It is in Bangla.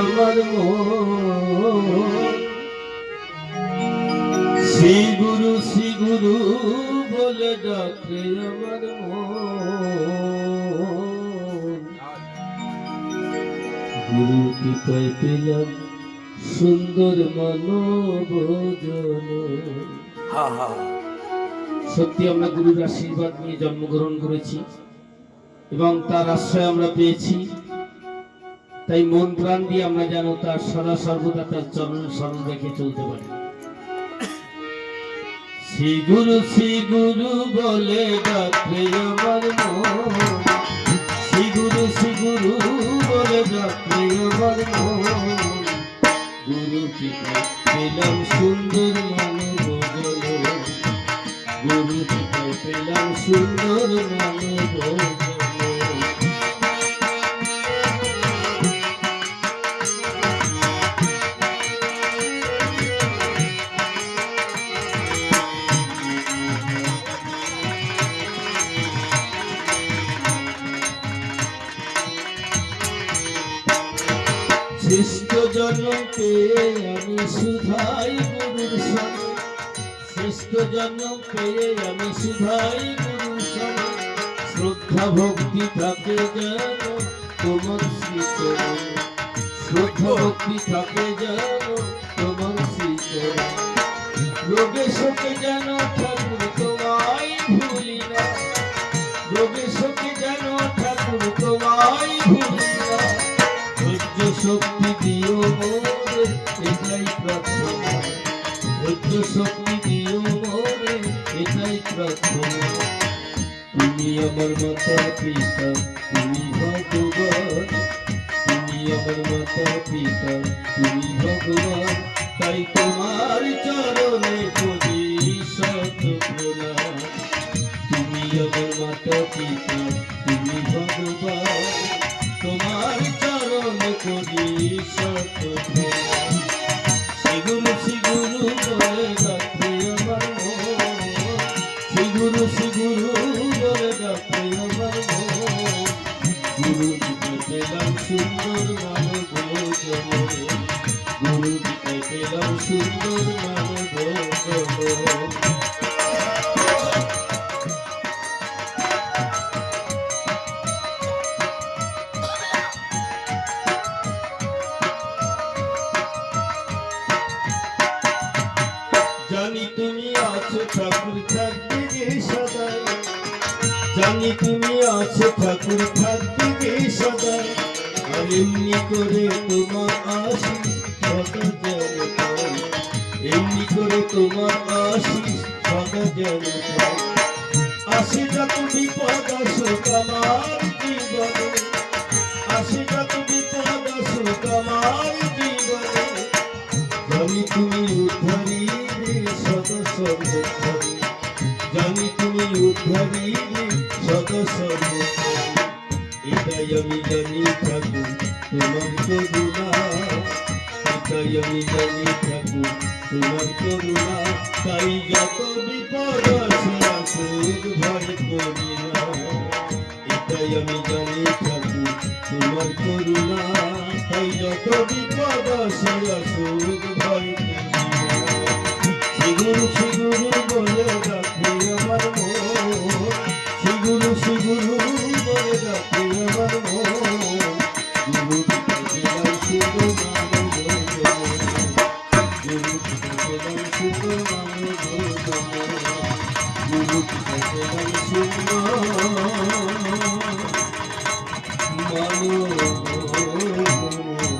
আমার মন। শ্রী গুরু বলে ডাকে আমার মন। গুরু কৃপায় পেলাম সুন্দর মানব জন। সত্যি আমরা গুরুর আশীর্বাদ নিয়ে জন্মগ্রহণ করেছি এবং তার আশ্রয় আমরা পেয়েছি। তাই মন প্রাণ দিয়ে আমরা যেন তার সদা সর্বদা তার চরণ স্মরণ রেখে চলতে পারি। শ্রী গুরু বলে ডাকে আমার মন। শ্রী গুরু বলে ডাকে আমার মন। গুরু কৃপায় পেলাম সুন্দর মানব জন। গুরু কৃপায় পেলাম সুন্দর মানব জন। শ্রেষ্ঠ জন্ম পেয়ে আমি সুধাই গুরুর সঙ্গে। শ্রেষ্ঠ জন্ম পেয়ে আমি সুধাই গুরুর সঙ্গে। শ্রদ্ধা ভক্তি থাকে যেন তোমার শ্রীচরণে। শ্রদ্ধা ভক্তি থাকে যেন তোমার শ্রীচরণে। রোগে শোকে যেন ঠাকুর তোমায় ভুলি না। রোগে শোকে যেন ঠাকুর তোমায় ভুলি না। ধৈর্য শক্তি দিও মোরে এটাই প্রার্থনা। ধৈর্য শক্তি দিও মোরে এটাই প্রার্থনা। তুমি আমার মাতা পিতা, তুমি ভগবান। তুমি আমার মাতা পিতা, তুমি ভগবান। তাই তোমার চরণে করি শত প্রণাম। তুমি আমার মাতা পিতা, তুমি ভগবান। তোমার চরণে করি শত প্রণাম। শ্রী গুরু বলে ডাকে আমার মন। শ্রী গুরু বলে ডাকে আমার মন। গুরু কৃপায় পেলাম সুন্দর মানব জন। গুরু কৃপায় পেলাম সুন্দর মানব জন। জানি তুমি আছো ঠাকুর থাকবে যে সদাই। জানি তুমি আছো ঠাকুর থাকবে যে সদাই। আর এমনি করে তোমার আশিস সদা যেন পাই। এমনি করে তোমার আশিস সদা যেন পাই। আসে যত বিপদ আসুক আমার জীবনে। আসে যত বিপদ আসুক আমার জীবনে। জানি তুমি উদ্ধারী সর্বক্ষণে। জানি তুমি উদ্ধারী সর্বক্ষণে। এটাই আমি জানি ঠাকুর তোমার করুণা। এটাই আমি জানি ঠাকুর তোমার করুণা। তাই যত বিপদ আসে আসুক ভয় করি না। এটাই আমি জানি ঠাকুর তোমার করুণা। তাই যত বিপদ আসে আসুক ভয় করি না। শ্রী গুরু বলে ডাকে আমার মন। শ্রী গুরু বলে ডাকে আমার মন। গুরু কৃপায় পেলাম সুন্দর মানব জন। গুরু কৃপায় পেলাম সুন্দর মানব জন। গুরু কৃপায় পেলাম সুন্দর